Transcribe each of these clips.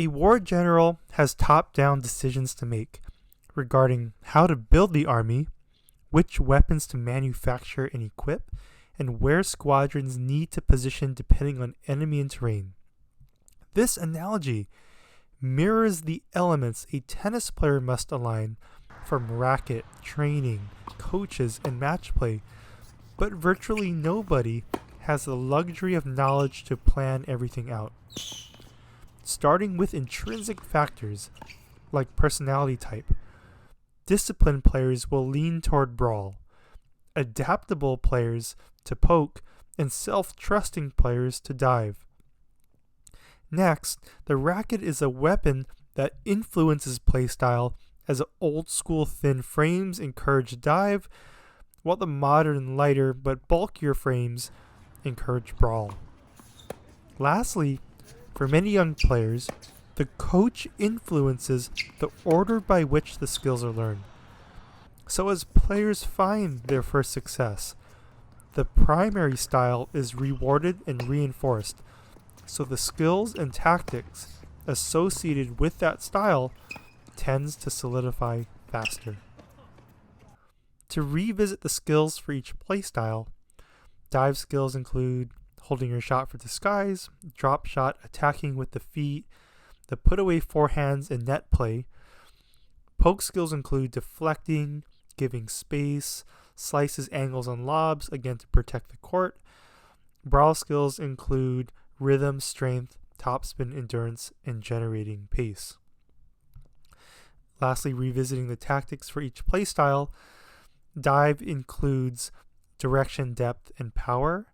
A war general has top-down decisions to make regarding how to build the army, which weapons to manufacture and equip, and where squadrons need to position depending on enemy and terrain. This analogy mirrors the elements a tennis player must align from racket, training, coaches, and match play, but virtually nobody has the luxury of knowledge to plan everything out. Starting with intrinsic factors like personality type, disciplined players will lean toward brawl, adaptable players to poke, and self-trusting players to dive. Next, the racket is a weapon that influences playstyle as old-school thin frames encourage dive, while the modern lighter but bulkier frames encourage brawl. Lastly, for many young players, the coach influences the order by which the skills are learned. So as players find their first success, the primary style is rewarded and reinforced, so the skills and tactics associated with that style tends to solidify faster. To revisit the skills for each playstyle, dive skills include holding your shot for disguise, drop shot, attacking with the feet, the put away forehands, and net play. Poke skills include deflecting, giving space, slices, angles, and lobs, again to protect the court. Brawl skills include rhythm, strength, topspin, endurance, and generating pace. Lastly, revisiting the tactics for each playstyle, dive includes direction, depth, and power.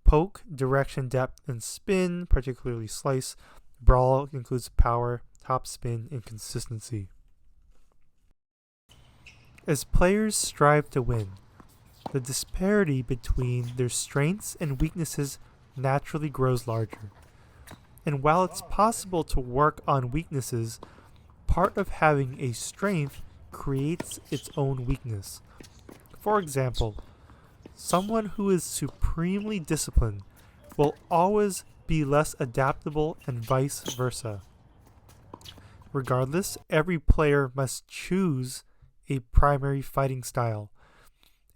Poke, direction, depth, and spin, particularly slice. Brawl includes power, topspin, and consistency. As players strive to win, the disparity between their strengths and weaknesses naturally grows larger. And while it's possible to work on weaknesses, part of having a strength creates its own weakness. For example, someone who is supremely disciplined will always be less adaptable and vice versa. Regardless, every player must choose a primary fighting style.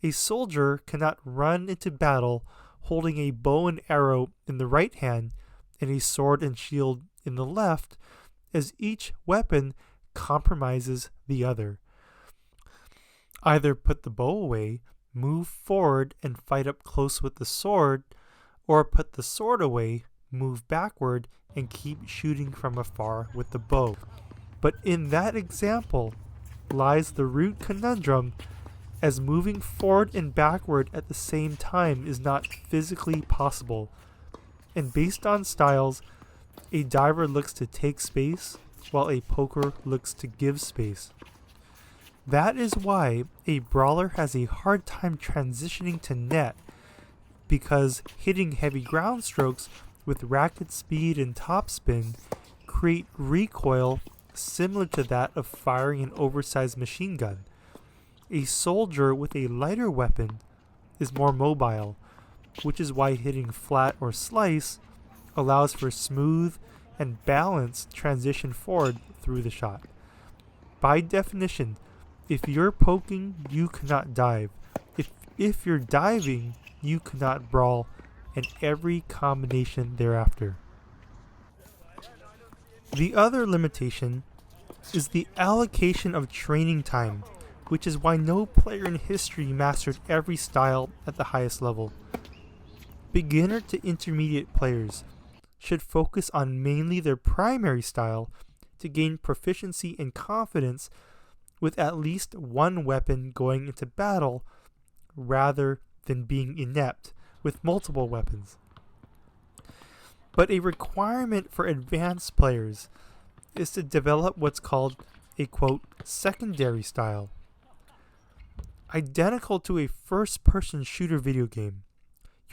A soldier cannot run into battle holding a bow and arrow in the right hand and a sword and shield in the left, as each weapon compromises the other. Either put the bow away, move forward and fight up close with the sword, or put the sword away, move backward, and keep shooting from afar with the bow. But in that example lies the root conundrum, as moving forward and backward at the same time is not physically possible. And based on styles, a diver looks to take space, while a poker looks to give space. That is why a brawler has a hard time transitioning to net, because hitting heavy ground strokes with racket speed and topspin create recoil similar to that of firing an oversized machine gun. A soldier with a lighter weapon is more mobile, which is why hitting flat or slice allows for smooth and balanced transition forward through the shot. By definition, if you're poking, you cannot dive. If you're diving, you cannot brawl, and every combination thereafter. The other limitation is the allocation of training time, which is why no player in history mastered every style at the highest level. Beginner to intermediate players should focus on mainly their primary style to gain proficiency and confidence with at least one weapon going into battle, rather than being inept with multiple weapons. But a requirement for advanced players is to develop what's called a, quote, secondary style. Identical to a first-person shooter video game,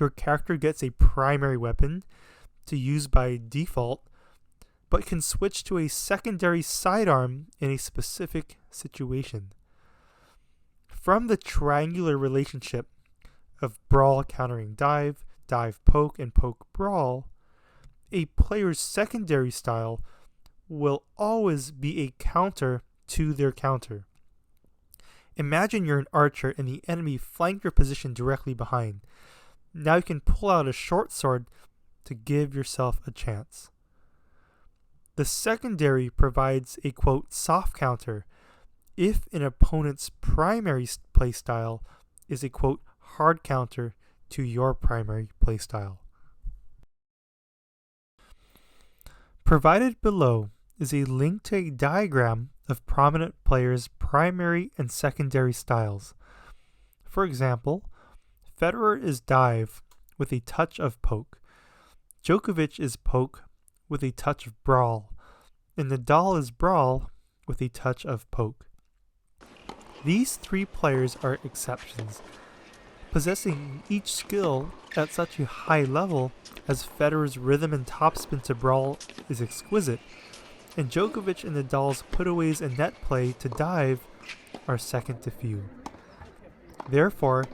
your character gets a primary weapon to use by default, but can switch to a secondary sidearm in a specific situation. From the triangular relationship of brawl countering dive, dive poke, and poke brawl, a player's secondary style will always be a counter to their counter. Imagine you're an archer and the enemy flanked your position directly behind. Now you can pull out a short sword to give yourself a chance. The secondary provides a quote soft counter if an opponent's primary playstyle is a quote hard counter to your primary playstyle. Provided below is a link to a diagram of prominent players' primary and secondary styles. For example, Federer is dive with a touch of poke, Djokovic is poke with a touch of brawl, and Nadal is brawl with a touch of poke. These three players are exceptions, possessing each skill at such a high level as Federer's rhythm and topspin to brawl is exquisite, and Djokovic and Nadal's putaways and net play to dive are second to few. Therefore,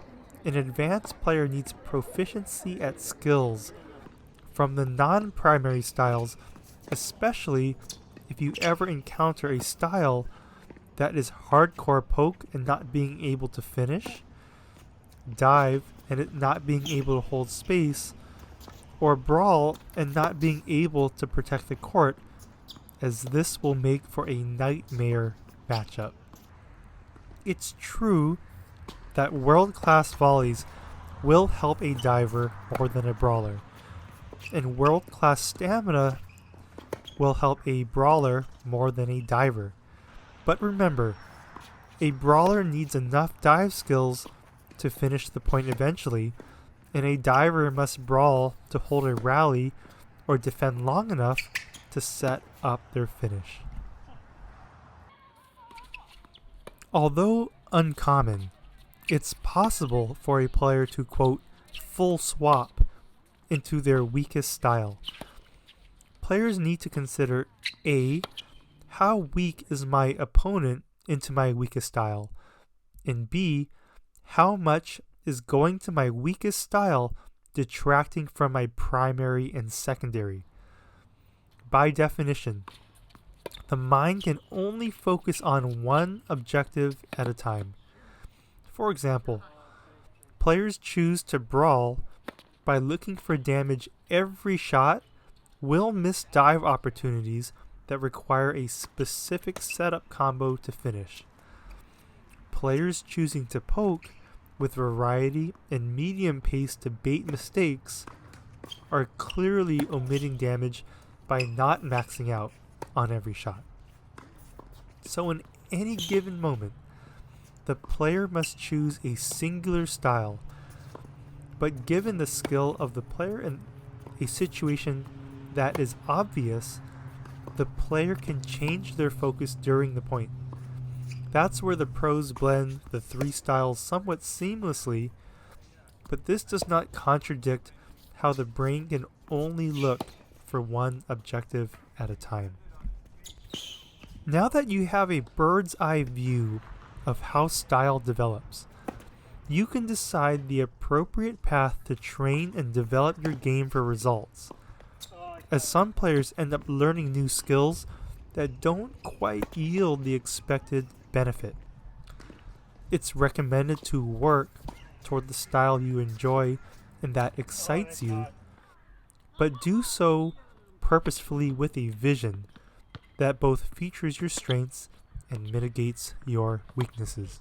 an advanced player needs proficiency at skills from the non-primary styles, especially if you ever encounter a style that is hardcore poke and not being able to finish, dive and it not being able to hold space, or brawl and not being able to protect the court, as this will make for a nightmare matchup. It's true that world-class volleys will help a diver more than a brawler, and world-class stamina will help a brawler more than a diver. But remember, a brawler needs enough dive skills to finish the point eventually, and a diver must brawl to hold a rally or defend long enough to set up their finish. Although uncommon, it's possible for a player to quote full swap into their weakest style. Players need to consider A, how weak is my opponent into my weakest style, and B, how much is going to my weakest style detracting from my primary and secondary. By definition, the mind can only focus on one objective at a time. For example, players choose to brawl by looking for damage every shot will miss dive opportunities that require a specific setup combo to finish. Players choosing to poke with variety and medium pace to bait mistakes are clearly omitting damage by not maxing out on every shot. So in any given moment, the player must choose a singular style, but given the skill of the player in a situation that is obvious, the player can change their focus during the point. That's where the pros blend the three styles somewhat seamlessly, but this does not contradict how the brain can only look for one objective at a time. Now that you have a bird's eye view of how style develops, you can decide the appropriate path to train and develop your game for results, as some players end up learning new skills that don't quite yield the expected benefit. It's recommended to work toward the style you enjoy and that excites you, but do so purposefully with a vision that both features your strengths and mitigates your weaknesses.